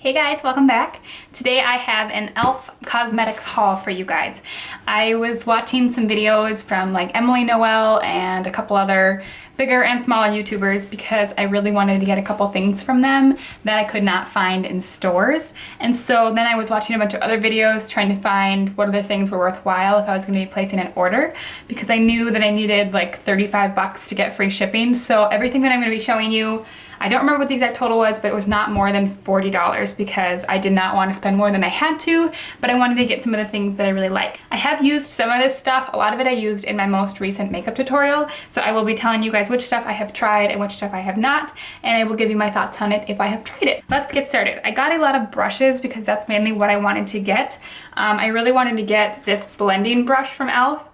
Hey guys, welcome back. Today I have an e.l.f. cosmetics haul for you guys. I was watching some videos from like Emily Noel and a couple other bigger and smaller YouTubers because I really wanted to get a couple things from them that I could not find in stores. And so then I was watching a bunch of other videos trying to find what other things were worthwhile if I was going to be placing an order, because I knew that I needed like 35 bucks to get free shipping. So everything that I'm going to be showing you, I don't remember what the exact total was, but it was not more than $40 because I did not want to spend more than I had to, but I wanted to get some of the things that I really like. I have used some of this stuff. A lot of it I used in my most recent makeup tutorial, so I will be telling you guys which stuff I have tried and which stuff I have not, and I will give you my thoughts on it if I have tried it. Let's get started. I got a lot of brushes because that's mainly what I wanted to get. I really wanted to get this blending brush from e.l.f.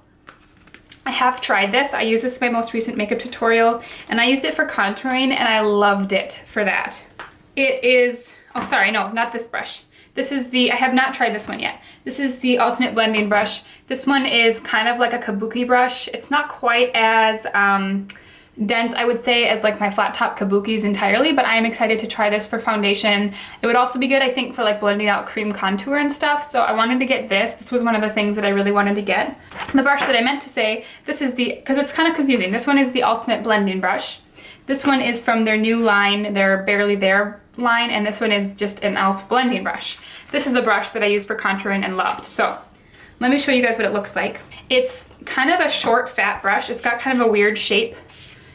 I have tried this. I used this in my most recent makeup tutorial, and I used it for contouring, and I loved it for that. It is, oh sorry, no, not this brush. This is the, I have not tried this one yet. This is the Ultimate Blending Brush. This one is kind of like a kabuki brush. It's not quite as dense, I would say, as like my flat top kabukis entirely, but I am excited to try this for foundation. It would also be good, I think, for like blending out cream contour and stuff, so I wanted to get this. This was one of the things that I really wanted to get. The brush that I meant to say, this is the, because it's kind of confusing, this one is the Ultimate Blending Brush. This one is from their new line, their Barely There line, and this one is just an e.l.f. blending brush. This is the brush that I used for contouring and loved. So let me show you guys what it looks like. It's kind of a short, fat brush. It's got kind of a weird shape.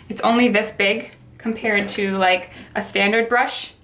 It's only this big compared to like a standard brush,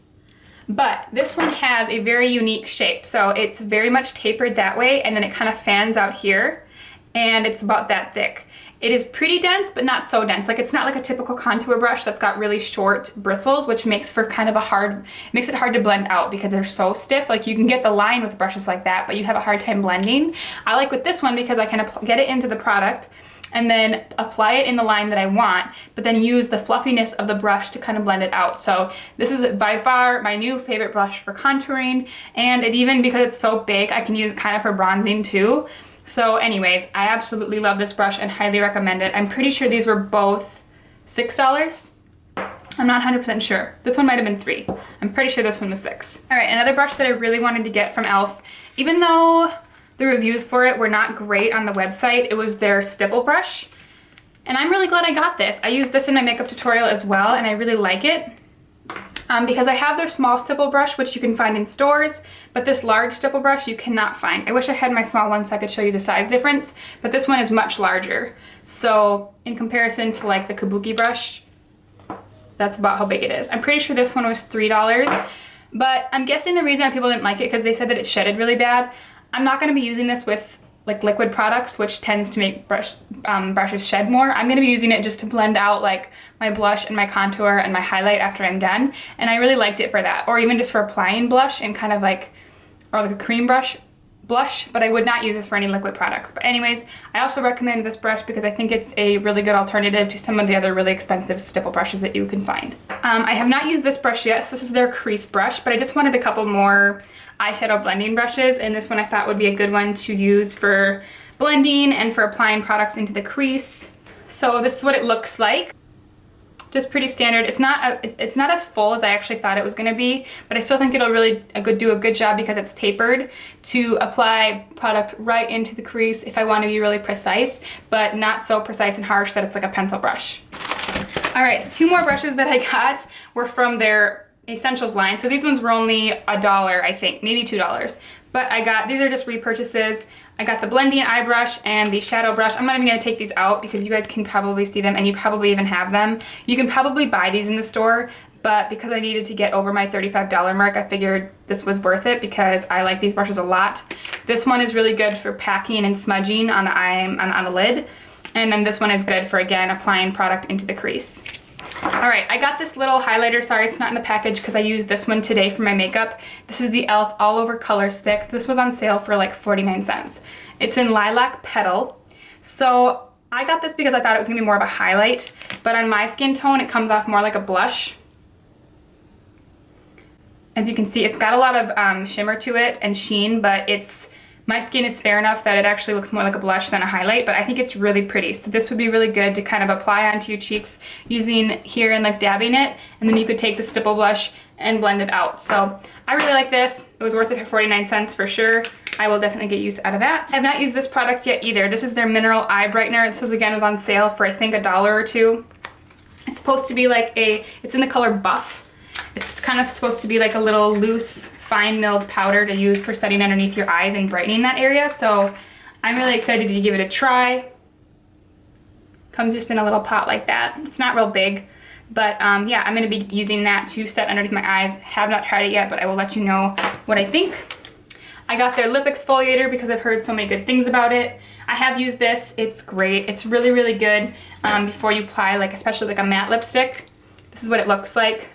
but this one has a very unique shape. So it's very much tapered that way, and then it kind of fans out here, and it's about that thick. It is pretty dense, but not so dense. Like, it's not like a typical contour brush that's got really short bristles, which makes for kind of a hard, makes it hard to blend out because they're so stiff. Like, you can get the line with brushes like that, but you have a hard time blending. I like with this one because I can get it into the product and then apply it in the line that I want, but then use the fluffiness of the brush to kind of blend it out. So this is by far my new favorite brush for contouring, and it even, because it's so big, I can use it kind of for bronzing too. So anyways, I absolutely love this brush and highly recommend it. I'm pretty sure these were both $6. I'm not 100% sure. This one might have been $3. I'm pretty sure this one was $6. All right, another brush that I really wanted to get from e.l.f., even though the reviews for it were not great on the website, it was their Stipple brush. And I'm really glad I got this. I used this in my makeup tutorial as well, and I really like it. Because I have their small stipple brush, which you can find in stores, but this large stipple brush you cannot find. I wish I had my small one so I could show you the size difference, but this one is much larger. So in comparison to like the kabuki brush, that's about how big it is. I'm pretty sure this one was $3, but I'm guessing the reason why people didn't like it because they said that it shedded really bad. I'm not going to be using this with like liquid products, which tends to make brushes shed more. I'm going to be using it just to blend out like my blush and my contour and my highlight after I'm done, and I really liked it for that. Or even just for applying blush and kind of like, or like a cream blush, but I would not use this for any liquid products. But anyways, I also recommend this brush because I think it's a really good alternative to some of the other really expensive stipple brushes that you can find. I have not used this brush yet, so this is their Crease brush, but I just wanted a couple more eyeshadow blending brushes, and this one I thought would be a good one to use for blending and for applying products into the crease. So this is what it looks like. Just pretty standard. It's not as full as I actually thought it was going to be, but I still think it'll really do a good job because it's tapered to apply product right into the crease if I want to be really precise, but not so precise and harsh that it's like a pencil brush. All right, 2 more brushes that I got were from their Essentials line. So these ones were only $1, I think, maybe $2. But I got, these are just repurchases. I got the blending eye brush and the shadow brush. I'm not even gonna take these out because you guys can probably see them and you probably even have them. You can probably buy these in the store, but because I needed to get over my $35 mark, I figured this was worth it because I like these brushes a lot. This one is really good for packing and smudging on the eye, on the lid. And then this one is good for, again, applying product into the crease. All right, I got this little highlighter. Sorry, it's not in the package because I used this one today for my makeup. This is the e.l.f. All Over Color Stick. This was on sale for like 49 cents. It's in Lilac Petal. So I got this because I thought it was gonna be more of a highlight, but on my skin tone, it comes off more like a blush. As you can see, it's got a lot of shimmer to it and sheen, but my skin is fair enough that it actually looks more like a blush than a highlight, but I think it's really pretty. So this would be really good to kind of apply onto your cheeks using here and like dabbing it, and then you could take the stipple blush and blend it out. So I really like this. It was worth it for 49 cents for sure. I will definitely get use out of that. I have not used this product yet either. This is their Mineral Eye Brightener. This was on sale for I think $1 or $2. It's supposed to be like it's in the color Buff. It's kind of supposed to be like a little loose, fine milled powder to use for setting underneath your eyes and brightening that area. So I'm really excited to give it a try. Comes just in a little pot like that. It's not real big, but yeah, I'm gonna be using that to set underneath my eyes. Have not tried it yet, but I will let you know what I think. I got their lip exfoliator because I've heard so many good things about it. I have used this. It's great. It's really, really good before you apply, like especially like a matte lipstick. This is what it looks like.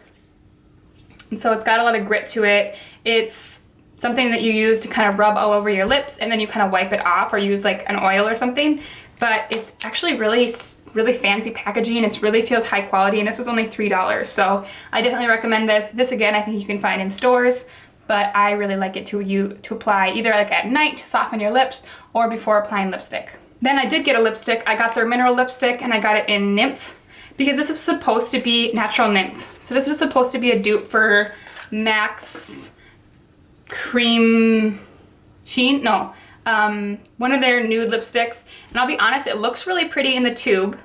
And so it's got a lot of grit to it. It's something that you use to kind of rub all over your lips and then you kind of wipe it off or use like an oil or something. But it's actually really fancy packaging. It really feels high quality, and this was only $3. So I definitely recommend this. This again, I think you can find in stores, but I really like it to apply either like at night to soften your lips or before applying lipstick. Then I did get a lipstick. I got their mineral lipstick and I got it in Nymph because this was supposed to be natural Nymph. So this was supposed to be a dupe for MAC's Cream Sheen? No. One of their nude lipsticks, and I'll be honest, it looks really pretty in the tube,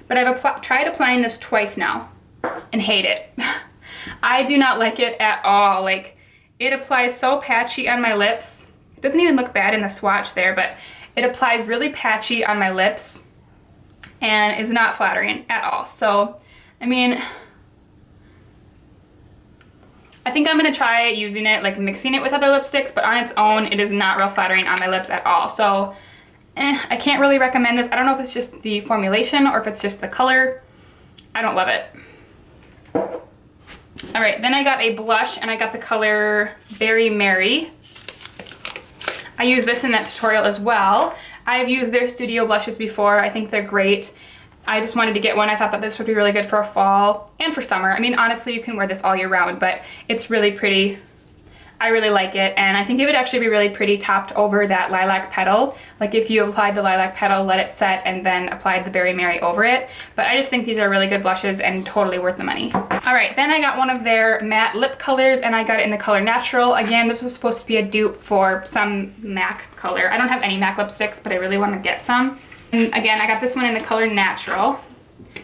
but I've tried applying this twice now and hate it. I do not like it at all. Like, it applies so patchy on my lips. It doesn't even look bad in the swatch there, but it applies really patchy on my lips and is not flattering at all. So, I mean, I think I'm gonna try using it, like mixing it with other lipsticks, but on its own, it is not real flattering on my lips at all. So, I can't really recommend this. I don't know if it's just the formulation or if it's just the color. I don't love it. All right, then I got a blush and I got the color Berry Mary. I use this in that tutorial as well. I've used their studio blushes before. I think they're great. I just wanted to get one. I thought that this would be really good for a fall and for summer. I mean, honestly, you can wear this all year round, but it's really pretty. I really like it, and I think it would actually be really pretty topped over that Lilac Petal. Like if you applied the Lilac Petal, let it set, and then applied the Berry Mary over it. But I just think these are really good blushes and totally worth the money. All right, then I got one of their matte lip colors, and I got it in the color Natural. Again, this was supposed to be a dupe for some MAC color. I don't have any MAC lipsticks, but I really want to get some. And again, I got this one in the color Natural.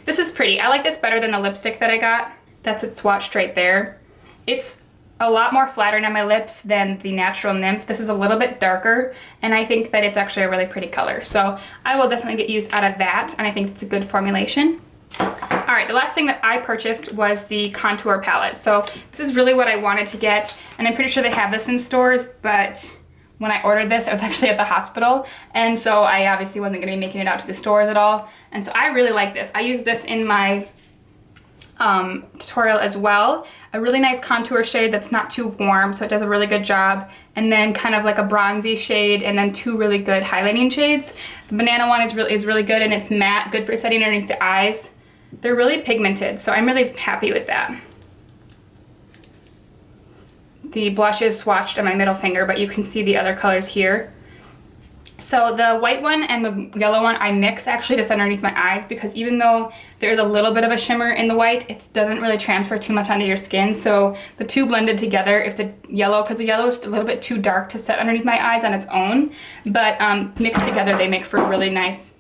This is pretty. I like this better than the lipstick that I got. That's it swatched right there. It's a lot more flattering on my lips than the Natural Nymph. This is a little bit darker, and I think that it's actually a really pretty color. So I will definitely get use out of that, and I think it's a good formulation. All right, the last thing that I purchased was the contour palette. So this is really what I wanted to get, and I'm pretty sure they have this in stores, but when I ordered this, I was actually at the hospital, and so I obviously wasn't gonna be making it out to the stores at all. And so I really like this. I use this in my tutorial as well. A really nice contour shade that's not too warm, so it does a really good job. And then kind of like a bronzy shade, and then two really good highlighting shades. The banana one is really good, and it's matte, good for setting underneath the eyes. They're really pigmented, so I'm really happy with that. The blush is swatched on my middle finger, but you can see the other colors here. So the white one and the yellow one I mix actually just underneath my eyes, because even though there's a little bit of a shimmer in the white, it doesn't really transfer too much onto your skin. So the two blended together, if the yellow, because the yellow is a little bit too dark to set underneath my eyes on its own, but mixed together they make for a really nice,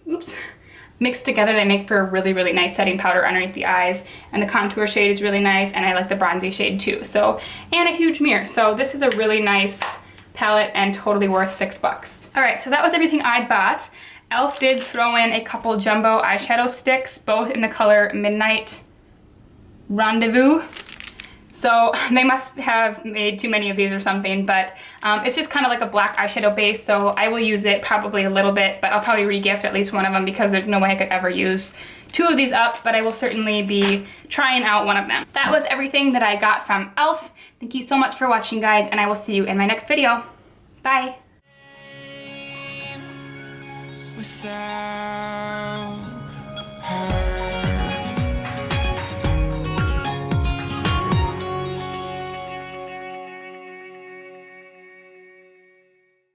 mixed together they make for a really, really nice setting powder underneath the eyes. And the contour shade is really nice, and I like the bronzy shade too. So, and a huge mirror. So this is a really nice palette and totally worth $6. All right, so that was everything I bought. e.l.f. did throw in a couple jumbo eyeshadow sticks, both in the color Midnight Rendezvous. So they must have made too many of these or something, but it's just kind of like a black eyeshadow base, so I will use it probably a little bit, but I'll probably re-gift at least one of them because there's no way I could ever use two of these up, but I will certainly be trying out one of them. That was everything that I got from e.l.f. Thank you so much for watching, guys, and I will see you in my next video. Bye! Without